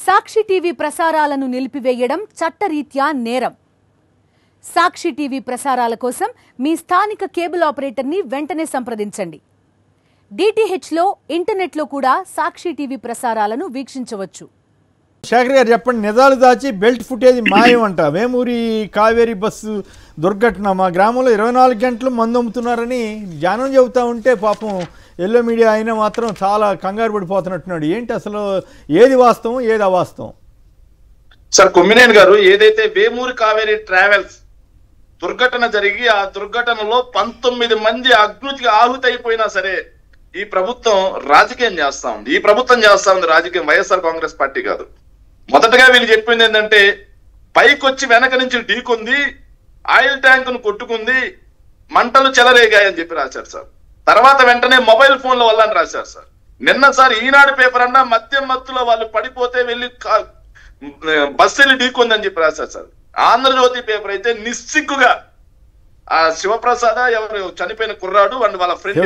సాక్షి TV ప్రసారాలను నిలిపివేయడం చట్టరీత్యా నేరం. సాక్షి టీవీ ప్రసారాల కోసం మీ స్థానిక కేబుల్ ఆపరేటర్ని వెంటనే సంప్రదించండి. డిటిహెచ్లో, ఇంటర్నెట్లో కూడా సాక్షి టీవీ ప్రసారాలను వీక్షించవచ్చు. శేఖర్ గారు చెప్పండి, నిజాలు దాచి బెల్ట్ ఫుటేజ్ మాయం అంట. వేమూరి కావేరీ బస్సు దుర్ఘటన, మా గ్రామంలో 24 గంటలు మందు అమ్ముతున్నారని జనం చెబుతా ఉంటే పాపం ఎల్లో మీడియా అయినా మాత్రం చాలా కంగారు పడిపోతున్నట్టున్నాడు. ఏంటి అసలు, ఏది వాస్తవం ఏది అవాస్తవం? సార్ కొమ్మినేని గారు, ఏదైతే వేమూరి కావేరీ ట్రావెల్స్ దుర్ఘటన జరిగి ఆ దుర్ఘటనలో 19 మంది అగ్నికి ఆహుతి అయిపోయినా సరే ఈ ప్రభుత్వం రాజకీయం చేస్తా ఉంది. ఈ ప్రభుత్వం చేస్తా ఉంది రాజకీయం, వైఎస్ఆర్ కాంగ్రెస్ పార్టీ కాదు. మొదటగా వీళ్ళు చెప్పింది ఏంటంటే, పైకొచ్చి వెనక నుంచి ఢీకుంది, ఆయిల్ ట్యాంక్ ను కొట్టుకుంది, మంటలు చెలరేగాయని చెప్పి రాశారు సార్. తర్వాత వెంటనే మొబైల్ ఫోన్ల వల్ల అని రాశారు సార్. నిన్న సార్ ఈనాడు పేపర్ అన్నా మద్యం మత్తులో వాళ్ళు పడిపోతే వెళ్ళి బస్సు వెళ్ళి ఢీకుందని చెప్పి రాశారు సార్. ఆంధ్రజ్యోతి పేపర్ అయితే నిస్సిగ్గుగా ఆ శివప్రసాద్ ఎవరు చనిపోయిన కుర్రాడు అండ్ వాళ్ళ ఫ్రెండ్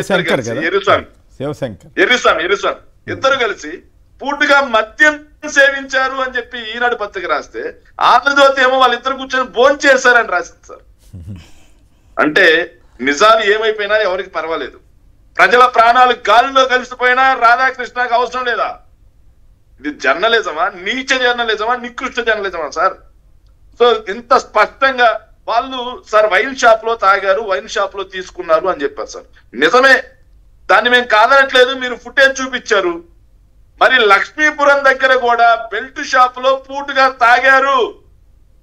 ఎర్రిస్వామి ఇద్దరు కలిసి పూర్తిగా మద్యం సేవించారు అని చెప్పి ఈనాడు పత్రిక రాస్తే, ఆంధ్రజ్యోతి ఏమో వాళ్ళిద్దరు కూర్చొని భోంచేశారని చేశారని రాసింది సార్. అంటే నిజాలు ఏమైపోయినా ఎవరికి పర్వాలేదు, ప్రజల ప్రాణాలు గాలిలో కలిసిపోయినా రాధాకృష్ణకి అవసరం లేదా? ఇది జర్నలిజమా, నీచ జర్నలిజమా, నికృష్ట జర్నలిజమా సార్? సో ఇంత స్పష్టంగా వాళ్ళు సార్ వైన్ షాప్ లో తాగారు, వైన్ షాప్ లో తీసుకున్నారు అని చెప్పారు సార్. నిజమే, దాన్ని మేము కాదనట్లేదు, మీరు ఫుటేజ్ చూపించారు. మరి లక్ష్మీపురం దగ్గర కూడా బెల్ట్ షాప్ లో పూటుగా తాగారు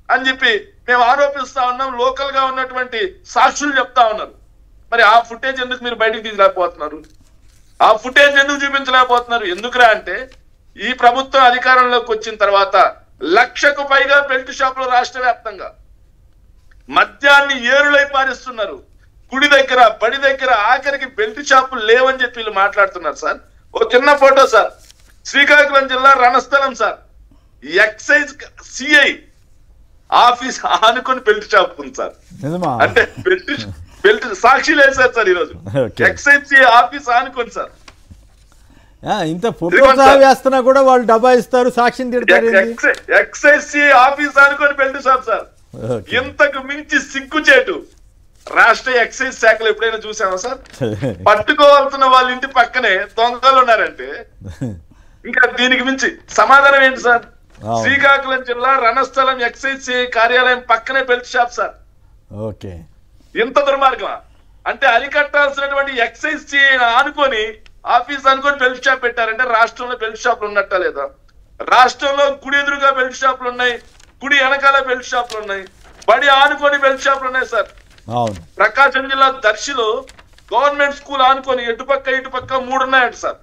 అని చెప్పి మేము ఆరోపిస్తా ఉన్నాం. లోకల్ గా ఉన్నటువంటి సాక్షులు చెప్తా ఉన్నారు. మరి ఆ ఫుటేజ్ ఎందుకు మీరు బయటకు తీసుకురాకపోతున్నారు? ఆ ఫుటేజ్ ఎందుకు చూపించలేకపోతున్నారు? ఎందుకురా అంటే, ఈ ప్రభుత్వం అధికారంలోకి వచ్చిన తర్వాత 1,00,000కు పైగా బెల్ట్ షాపులు రాష్ట్ర వ్యాప్తంగా మద్యాన్ని ఏరులై పారిస్తున్నారు. గుడి దగ్గర, బడి దగ్గర, ఆఖరికి బెల్ట్ షాపులు లేవని చెప్పి వీళ్ళు మాట్లాడుతున్నారు సార్. ఓ చిన్న ఫోటో సార్, శ్రీకాకుళం జిల్లా Ranasthalam sir, excise CI office ఆనుకొని బెల్ట్ షాప్ ఉంది సార్. అంటే బెల్ట్ సాక్షి లేదు సార్ ఈరోజు, ఎక్సైజ్ సిఐ ఆఫీస్ ఆనుకొని సార్. ఇంత ఫోటో వేస్తున్నా కూడా వాళ్ళు డబ్బా ఇస్తారు, సాక్షిని తిడతారు. ఎక్సైజ్ సిఐ ఆఫీస్ ఆనుకొని బెల్ట్ షాప్ సార్. ఇంతకు మించి సిగ్గుచేటు రాష్ట్ర ఎక్సైజ్ శాఖలు ఎప్పుడైనా చూసామా సార్? పట్టుకోవాల్సిన వాళ్ళ ఇంటి పక్కనే దొంగలు ఉన్నారంటే ఇంకా దీనికి మించి సమాధానం ఏంటి సార్? శ్రీకాకుళం జిల్లా రణస్థలం ఎక్సైజ్ కార్యాలయం పక్కనే బెల్ట్ షాప్ సార్. ఓకే, ఇంత దుర్మార్గమా? అంటే అరికట్టాల్సినటువంటి ఎక్సైజ్ ఆనుకొని ఆఫీస్ అనుకొని బెల్ట్ షాప్ పెట్టారంటే రాష్ట్రంలో బెల్ట్ షాపులు ఉన్నట్టా లేదా? రాష్ట్రంలో గుడి ఎదురుగా బెల్ట్ షాపులు ఉన్నాయి, గుడి వెనకాల బెల్ట్ షాపులు ఉన్నాయి, బడి ఆనుకొని బెల్ట్ షాపులు ఉన్నాయి సార్. ప్రకాశం జిల్లా దర్శిలో గవర్నమెంట్ స్కూల్ ఆనుకొని ఇటుపక్క 3 ఉన్నాయంట సార్,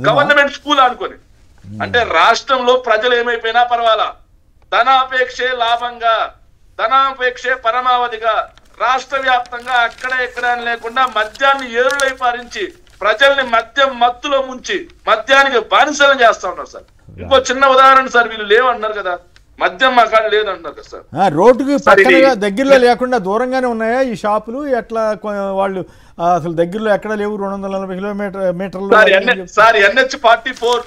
గవర్నమెంట్ స్కూల్ ఆనుకొని. అంటే రాష్ట్రంలో ప్రజలు ఏమైపోయినా పర్వాలా, ధనాపేక్షే లాభంగా, ధనాపేక్షే పరమావధిగా రాష్ట్ర వ్యాప్తంగా అక్కడ ఎక్కడ లేకుండా మద్యాన్ని ఏరులై పారించి ప్రజల్ని మద్యం మత్తులో ముంచి మద్యానికి బానిసలు చేస్తా ఉన్నారు సార్. ఇంకో చిన్న ఉదాహరణ సార్, వీళ్ళు లేవన్నారు కదా, మద్యం మా కాడ లేదంటున్నారు కదా సార్. రోడ్డుకి దగ్గరలో లేకుండా దూరంగానే ఉన్నాయా ఈ షాపులు? ఎట్లా వాళ్ళు అసలు దగ్గరలో ఎక్కడ లేవు? 240 మీటర్లు సార్. NH-44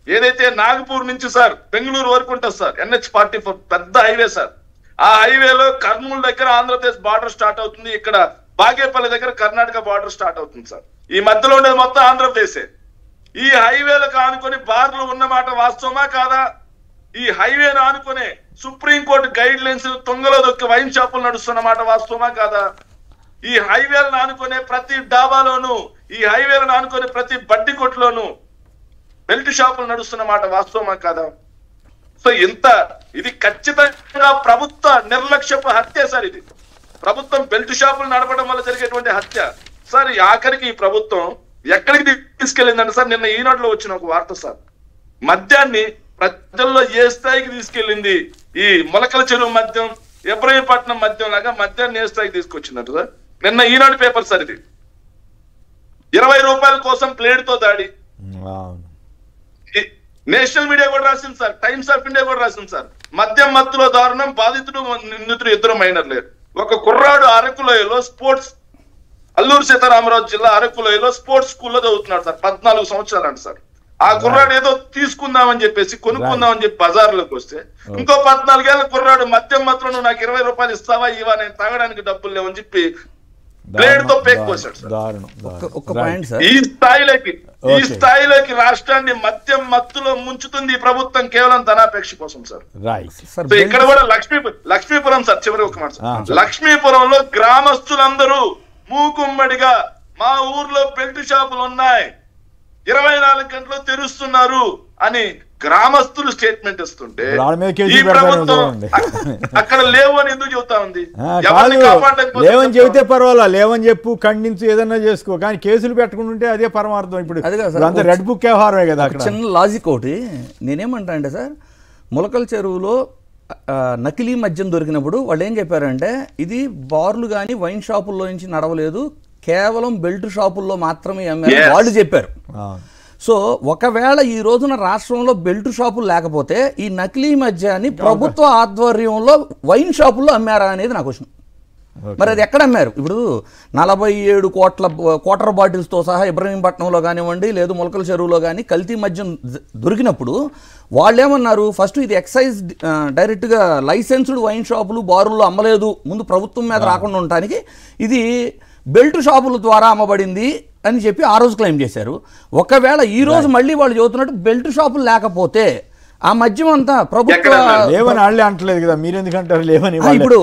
ఏదైతే నాగపూర్ నుంచి సార్ బెంగళూరు వరకు ఉంటుంది సార్, NH-44 పెద్ద హైవే సార్. ఆ హైవేలో కర్నూలు దగ్గర ఆంధ్రప్రదేశ్ బార్డర్ స్టార్ట్ అవుతుంది, ఇక్కడ బాగేపల్లి దగ్గర కర్ణాటక బార్డర్ స్టార్ట్ అవుతుంది సార్. ఈ మధ్యలో ఉండేది మొత్తం ఆంధ్రప్రదేశే. ఈ హైవేలకు ఆనుకొని బార్లు ఉన్నమాట వాస్తవమా కాదా? ఈ హైవేను ఆనుకునే సుప్రీంకోర్టు గైడ్ లైన్స్ తొంగలో దొక్కి వైన్ షాపులు నడుస్తున్నమాట వాస్తవమా కాదా? ఈ హైవేలను ఆనుకునే ప్రతి డాబాలోను, ఈ హైవేలను ఆనుకునే ప్రతి బడ్డీ కొట్టులోను బెల్ట్ షాపులు నడుస్తున్నమాట వాస్తవమా కాదా? సో ఇది ఖచ్చితంగా ప్రభుత్వ నిర్లక్ష్యపు హత్య సార్. ఇది ప్రభుత్వం బెల్ట్ షాపులు నడపడం వల్ల జరిగేటువంటి హత్య సార్. ఆఖరికి ఈ ప్రభుత్వం ఎక్కడికి తీసుకెళ్ళిందంటే సార్, నిన్న ఈనాడులో వచ్చిన ఒక వార్త సార్, మద్యాన్ని ప్రజల్లో ఏ స్థాయికి తీసుకెళ్ళింది? ఈ మొలకల చెరువు మద్యం, ఇబ్రహీంపట్నం మద్యం లాగా మద్యాన్ని ఏ స్థాయికి తీసుకొచ్చిందంట సార్. నిన్న ఈనాడు పేపర్ సార్, ఇది 20 రూపాయల కోసం ప్లేట్ తో దాడి. నేషనల్ మీడియా కూడా రాసింది సార్, టైమ్స్ ఆఫ్ ఇండియా కూడా రాసింది సార్. మద్యం మత్తులో దారుణం, బాధితుడు నిందితుడు 2 మైనర్లే. ఒక కుర్రాడు అరకులోయలో అల్లూరు సీతారామరాజు జిల్లా అరకులోయలో స్పోర్ట్స్ స్కూల్లో చదువుతున్నాడు సార్, 14 సంవత్సరాలు అంట సార్. ఆ కుర్రాడు ఏదో తీసుకుందామని చెప్పేసి కొనుక్కుందామని చెప్పి బజార్లోకి వస్తే ఇంకో 14 ఏళ్ల కుర్రాడు మద్యం మాత్రం నువ్వు నాకు 20 రూపాయలు ఇస్తావా ఇవా నేను తాగడానికి డబ్బులు లేవని చెప్పి బ్లేడ్ తో పేక్ పోసాడు సార్. ఈ స్థాయిలోకి రాష్ట్రాన్ని మద్యం మత్తులో ముంచుతుంది ఈ ప్రభుత్వం కేవలం ధనాపేక్ష కోసం సార్. సో ఇక్కడ కూడా లక్ష్మీపురం సార్, చివరి ఒక మాట సార్, లక్ష్మీపురంలో గ్రామస్తులందరూ మూకుమ్మడిగా మా ఊర్లో బెల్ట్ షాపులు ఉన్నాయి 24 గంటలు తెరుస్తున్నారు అని గ్రామస్తులు స్టేట్మెంట్ ఇస్తుంటే ఈ ప్రభుత్వం అక్కడ లేవు అని ఎందుకు చెబుతా ఉంది? లేవని చెబితే పర్వాలా, లేవని చెప్పు ఖండించు ఏదన్నా చేసుకో, కానీ కేసులు పెట్టుకుంటుంటే అదే పరమార్థం. ఇప్పుడు అంత రెడ్ బుక్ వ్యవహారమే కదా. చిన్న లాజిక్ ఒకటి నేనేమంటా అంటే సార్, ములకల చెరువులో నకిలీ మద్యం దొరికినప్పుడు వాళ్ళు ఏం చెప్పారంటే ఇది బార్లు కానీ వైన్ షాపుల్లో నుంచి నడవలేదు, కేవలం బెల్ట్ షాపుల్లో మాత్రమే అమ్మారు వాళ్ళు చెప్పారు. సో ఒకవేళ ఈ రోజున రాష్ట్రంలో బెల్ట్ షాపులు లేకపోతే ఈ నకిలీ మద్యాన్ని ప్రభుత్వ ఆధ్వర్యంలో వైన్ షాపుల్లో అమ్మారా అనేది నా క్వశ్చన్. మరి అది ఎక్కడ అమ్మారు? ఇప్పుడు 47 కోట్ల క్వార్టర్ బాటిల్స్తో సహా ఇబ్రహీంపట్నంలో కానివ్వండి లేదు ములకల చెరువులో కానీ కల్తీ మద్యం దొరికినప్పుడు వాళ్ళు ఏమన్నారు, ఫస్ట్ ఇది ఎక్సైజ్ డైరెక్ట్గా లైసెన్స్డ్ వైన్ షాపులు బారుల్లో అమ్మలేదు, ముందు ప్రభుత్వం మీద రాకుండా ఉండటానికి ఇది బెల్ట్ షాపుల ద్వారా అమ్మబడింది అని చెప్పి ఆ రోజు క్లెయిమ్ చేశారు. ఒకవేళ ఈ రోజు మళ్ళీ వాళ్ళు చెబుతున్నట్టు బెల్ట్ షాపులు లేకపోతే ఆ మద్యం అంతా ప్రభుత్వ లేవని వాళ్ళే అంటలేదు కదా, మీరు ఎందుకంటారు లేవని? ఇప్పుడు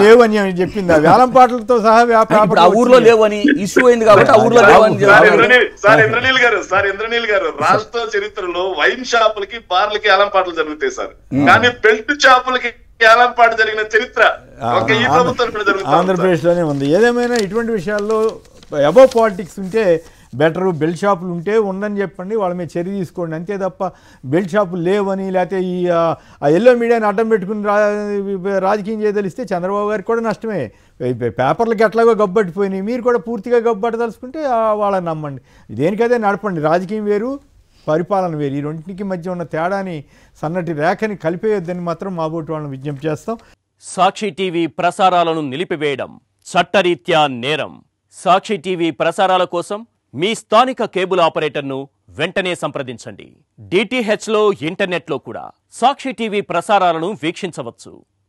లేవని చెప్పింది వేలంపాట్లతో సహా ఇప్పుడు ఆ ఊర్లో లేవని ఇష్యూ అయింది కాబట్టి ఆ ఊర్లో లేవని. సార్ ఇంద్రనీల్ గారు రాష్ట్ర చరిత్రలో వైన్ షాపులకి బార్లకి వేలంపాట్లు జరుగుతాయి సార్, కానీ బెల్ట్ షాపులకి వేలంపాటు జరిగిన చరిత్ర ఈ ప్రభుత్వం ఆంధ్రప్రదేశ్ లోనే ఉంది. ఏదేమైనా ఇటువంటి విషయాల్లో అబౌవ్ పాలిటిక్స్ ఉంటే బెటరు, బెల్ట్ షాపులు ఉంటే ఉండని చెప్పండి, వాళ్ళ మీద చర్య తీసుకోండి, అంతే తప్ప బెల్ట్ షాపులు లేవని లేకపోతే ఈ ఎల్లో మీడియాని అడ్డం పెట్టుకుని రాజకీయం చేయదలిస్తే చంద్రబాబు గారికి కూడా నష్టమే. పేపర్లకి ఎట్లాగో గబ్బట్టిపోయినాయి, మీరు కూడా పూర్తిగా గబ్బట్టదలుచుకుంటే వాళ్ళని నమ్మండి, దేనికదే నడపండి. రాజకీయం వేరు, పరిపాలన వేరు, ఈ రెండింటికి మధ్య ఉన్న తేడాని సన్నటి రేఖని కలిపేయొద్దని మాత్రం మా బోటి వాళ్ళని విజ్ఞప్తి చేస్తాం. సాక్షి టీవీ ప్రసారాలను నిలిపివేయడం చట్టరీత్యా నేరం. సాక్షి టీవీ ప్రసారాల కోసం మీ స్థానిక కేబుల్ ఆపరేటర్ను వెంటనే సంప్రదించండి. DTHలో ఇంటర్నెట్లో కూడా సాక్షి టీవీ ప్రసారాలను వీక్షించవచ్చు.